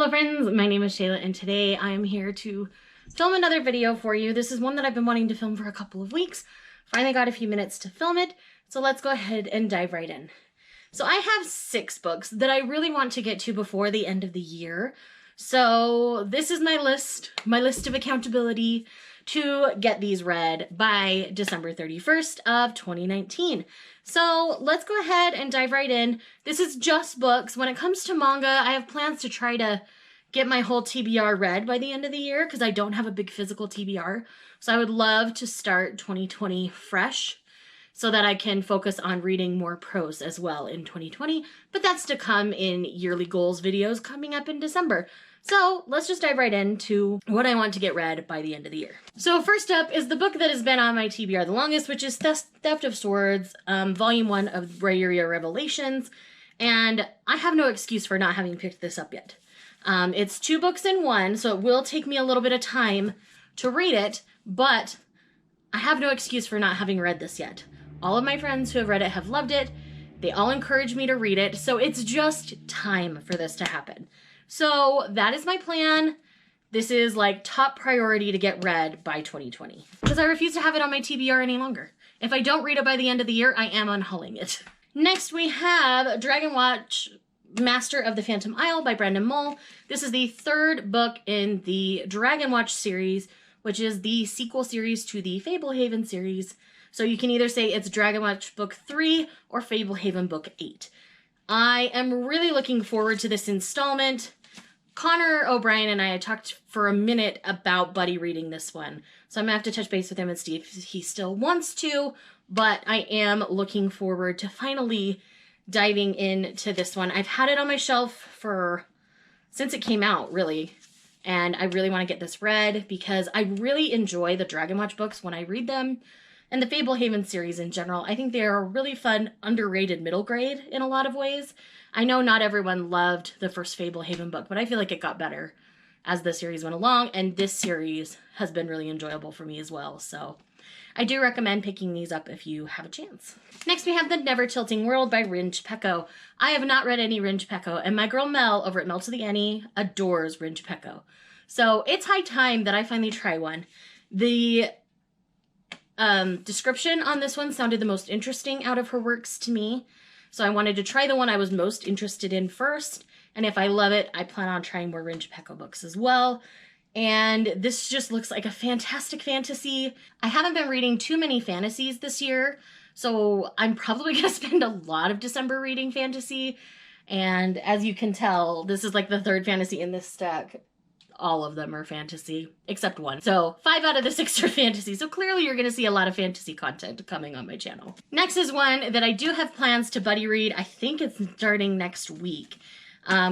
Hello friends, my name is Shayla and today I am here to film another video for you. This is one that I've been wanting to film for a couple of weeks. Finally got a few minutes to film it, so let's go ahead and dive right in. So I have 6 books that I really want to get to before the end of the year. So this is my list of accountability to get these read by December 31st of 2019. So let's go ahead and dive right in. This is just books. When it comes to manga, I have plans to try to get my whole TBR read by the end of the year because I don't have a big physical TBR. So I would love to start 2020 fresh so that I can focus on reading more prose as well in 2020. But that's to come in yearly goals videos coming up in December. So let's just dive right into what I want to get read by the end of the year. So first up is the book that has been on my TBR the longest, which is Theft of Swords, Volume 1 of Rhaeria Revelations. And I have no excuse for not having picked this up yet. It's 2 books in one, so it will take me a little bit of time to read it, but I have no excuse for not having read this yet. All of my friends who have read it have loved it. They all encourage me to read it, so it's just time for this to happen. So that is my plan. This is like top priority to get read by 2020 because I refuse to have it on my TBR any longer. If I don't read it by the end of the year, I am unhulling it. Next, we have Dragon Watch Master of the Phantom Isle by Brendan Mull. This is the 3rd book in the Dragon Watch series, which is the sequel series to the Fablehaven series. So you can either say it's Dragon Watch Book 3 or Fablehaven Book 8. I am really looking forward to this installment. Connor O'Brien and I had talked for a minute about buddy reading this one. So I'm going to have to touch base with him and see if he still wants to. But I am looking forward to finally diving into this one. I've had it on my shelf since it came out, really. And I really want to get this read because I really enjoy the Dragon Watch books when I read them. And the Fablehaven series in general, I think they are a really fun, underrated middle grade in a lot of ways. I know not everyone loved the first Fablehaven book, but I feel like it got better as the series went along, and this series has been really enjoyable for me as well. So I do recommend picking these up if you have a chance. Next, we have The Never Tilting World by Ringe Pecco. I have not read any Ringe Pecco, and my girl Mel over at Mel to the Annie adores Ringe Pecco. So it's high time that I finally try one. The description on this one sounded the most interesting out of her works to me. So I wanted to try the one I was most interested in first. And if I love it, I plan on trying more Ringe Pecco books as well. And this just looks like a fantastic fantasy. I haven't been reading too many fantasies this year, so I'm probably going to spend a lot of December reading fantasy. And as you can tell, this is like the 3rd fantasy in this stack. All of them are fantasy, except one. So 5 out of the 6 are fantasy. So clearly you're going to see a lot of fantasy content coming on my channel. Next is one that I do have plans to buddy read. I think it's starting next week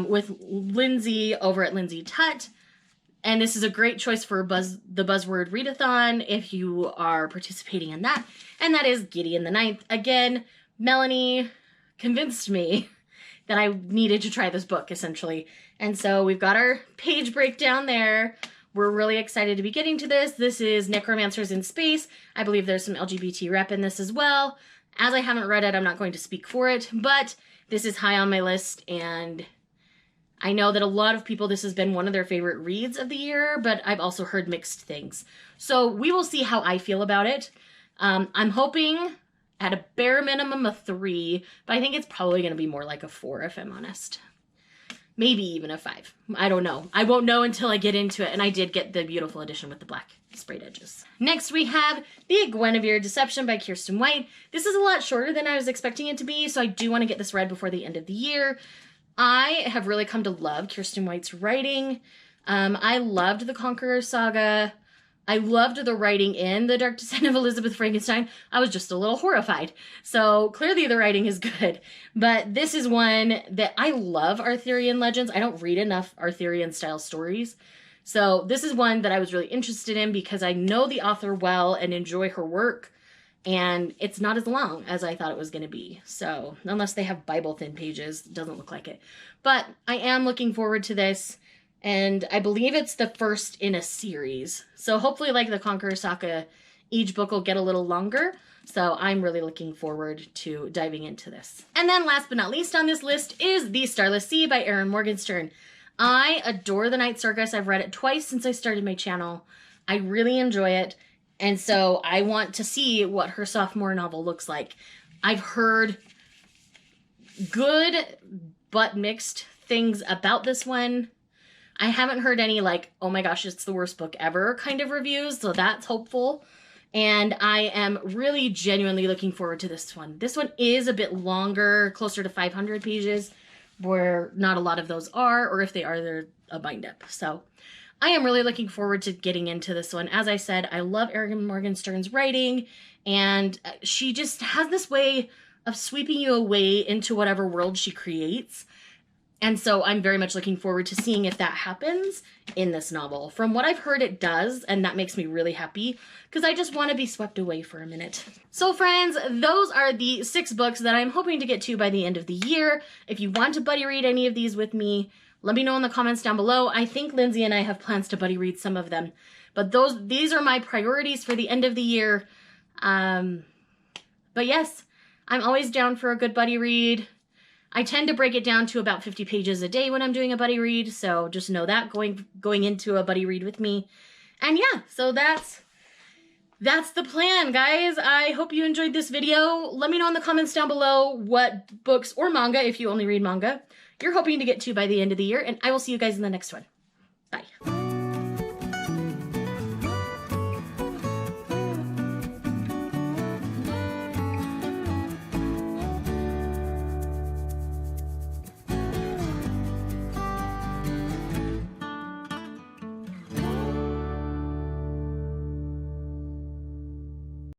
with Lindsay over at Lindsay Tutt. And this is a great choice for the Buzzword Readathon if you are participating in that. And that is Gideon the Ninth. Again, Melanie convinced me that I needed to try this book, essentially. And so we've got our page breakdown there. We're really excited to be getting to this. This is Necromancers in Space. I believe there's some LGBT rep in this as well. As I haven't read it, I'm not going to speak for it, but this is high on my list, and I know that a lot of people, this has been one of their favorite reads of the year, but I've also heard mixed things. So we will see how I feel about it. I'm hoping at a bare minimum a 3, but I think it's probably going to be more like a 4 if I'm honest. Maybe even a 5. I don't know. I won't know until I get into it, and I did get the beautiful edition with the black sprayed edges. Next, we have The Guinevere Deception by Kirsten White. This is a lot shorter than I was expecting it to be, so I do want to get this read before the end of the year. I have really come to love Kirsten White's writing. I loved the Conqueror Saga. I loved the writing in The Dark Descent of Elizabeth Frankenstein. I was just a little horrified. So clearly the writing is good. But this is one that I love Arthurian legends. I don't read enough Arthurian style stories. So this is one that I was really interested in because I know the author well and enjoy her work. And it's not as long as I thought it was going to be. So unless they have Bible thin pages, it doesn't look like it. But I am looking forward to this. And I believe it's the first in a series. So hopefully, like the Conqueror Saga, each book will get a little longer. So I'm really looking forward to diving into this. And then last but not least on this list is The Starless Sea by Erin Morgenstern. I adore The Night Circus. I've read it twice since I started my channel. I really enjoy it. And so I want to see what her sophomore novel looks like. I've heard good but mixed things about this one. I haven't heard any like, oh my gosh, it's the worst book ever kind of reviews, so that's hopeful. And I am really genuinely looking forward to this one. This one is a bit longer, closer to 500 pages, where not a lot of those are, or if they are, they're a bind up. So I am really looking forward to getting into this one. As I said, I love Erin Morgenstern's writing, and she just has this way of sweeping you away into whatever world she creates. And so I'm very much looking forward to seeing if that happens in this novel. From what I've heard, it does, and that makes me really happy because I just want to be swept away for a minute. So friends, those are the 6 books that I'm hoping to get to by the end of the year. If you want to buddy read any of these with me, let me know in the comments down below. I think Lindsay and I have plans to buddy read some of them, but these are my priorities for the end of the year. But yes, I'm always down for a good buddy read. I tend to break it down to about 50 pages a day when I'm doing a buddy read, so just know that going into a buddy read with me. And yeah, so that's the plan, guys. I hope you enjoyed this video. Let me know in the comments down below what books or manga, if you only read manga, you're hoping to get to by the end of the year, and I will see you guys in the next one. Bye.